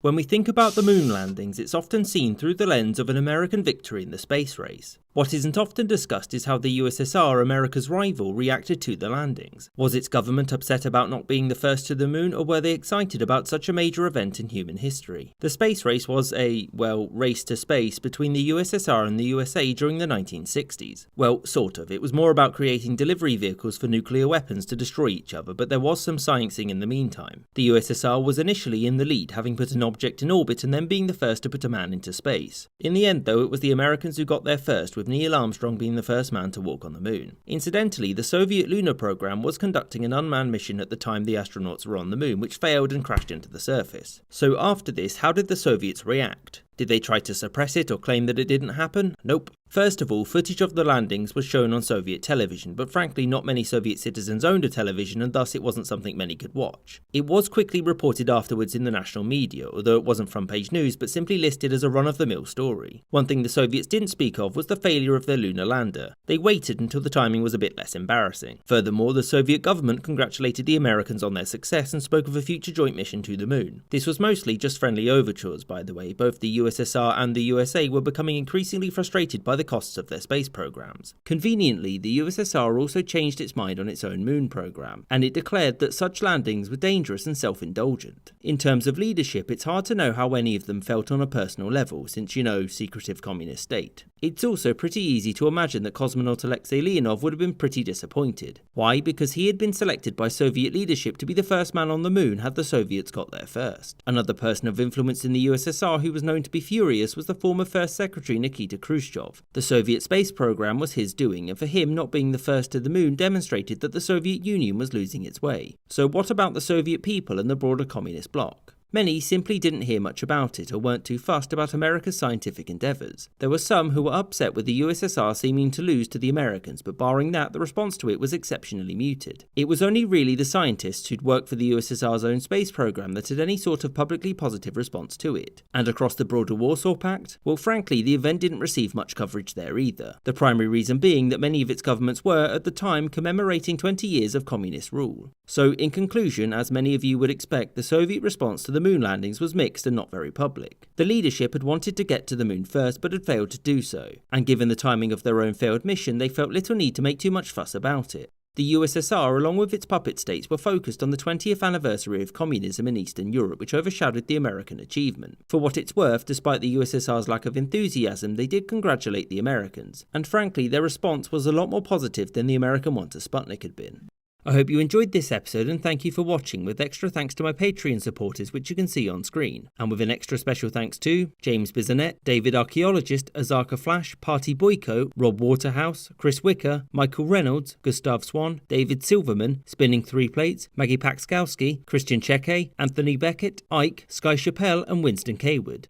When we think about the moon landings, it's often seen through the lens of an American victory in the space race. What isn't often discussed is how the USSR, America's rival, reacted to the landings. Was its government upset about not being the first to the moon, or were they excited about such a major event in human history? The space race was a, race to space between the USSR and the USA during the 1960s. Well, sort of. It was more about creating delivery vehicles for nuclear weapons to destroy each other, but there was some sciencing in the meantime. The USSR was initially in the lead, having put an object in orbit and then being the first to put a man into space. In the end, though, it was the Americans who got there first, with Neil Armstrong being the first man to walk on the moon. Incidentally, the Soviet lunar program was conducting an unmanned mission at the time the astronauts were on the moon, which failed and crashed into the surface. So after this, how did the Soviets react? Did they try to suppress it or claim that it didn't happen? Nope. First of all, footage of the landings was shown on Soviet television, but frankly not many Soviet citizens owned a television, and thus it wasn't something many could watch. It was quickly reported afterwards in the national media, although it wasn't front page news but simply listed as a run-of-the-mill story. One thing the Soviets didn't speak of was the failure of their lunar lander. They waited until the timing was a bit less embarrassing. Furthermore, the Soviet government congratulated the Americans on their success and spoke of a future joint mission to the moon. This was mostly just friendly overtures, by the way. Both the USSR and the USA were becoming increasingly frustrated by the costs of their space programs. Conveniently, the USSR also changed its mind on its own moon program, and it declared that such landings were dangerous and self-indulgent. In terms of leadership, it's hard to know how any of them felt on a personal level, since, secretive communist state. It's also pretty easy to imagine that cosmonaut Alexei Leonov would have been pretty disappointed. Why? Because he had been selected by Soviet leadership to be the first man on the moon had the Soviets got there first. Another person of influence in the USSR who was known to be furious was the former First Secretary Nikita Khrushchev. The Soviet space program was his doing, and for him, not being the first to the moon demonstrated that the Soviet Union was losing its way. So what about the Soviet people and the broader communist bloc? Many simply didn't hear much about it or weren't too fussed about America's scientific endeavours. There were some who were upset with the USSR seeming to lose to the Americans, but barring that, the response to it was exceptionally muted. It was only really the scientists who'd worked for the USSR's own space program that had any sort of publicly positive response to it. And across the broader Warsaw Pact? Well, frankly, the event didn't receive much coverage there either. The primary reason being that many of its governments were, at the time, commemorating 20 years of communist rule. So, in conclusion, as many of you would expect, the Soviet response to the moon landings was mixed and not very public. The leadership had wanted to get to the moon first but had failed to do so, and given the timing of their own failed mission, they felt little need to make too much fuss about it. The USSR, along with its puppet states, were focused on the 20th anniversary of communism in Eastern Europe, which overshadowed the American achievement. For what it's worth, despite the USSR's lack of enthusiasm, they did congratulate the Americans, and frankly, their response was a lot more positive than the American one to Sputnik had been. I hope you enjoyed this episode, and thank you for watching, with extra thanks to my Patreon supporters, which you can see on screen. And with an extra special thanks to James Bizanet, David Archaeologist, Azarka Flash, Party Boyko, Rob Waterhouse, Chris Wicker, Michael Reynolds, Gustav Swan, David Silverman, Spinning Three Plates, Maggie Paxkowski, Christian Cheke, Anthony Beckett, Ike, Sky Chappelle and Winston Kaywood.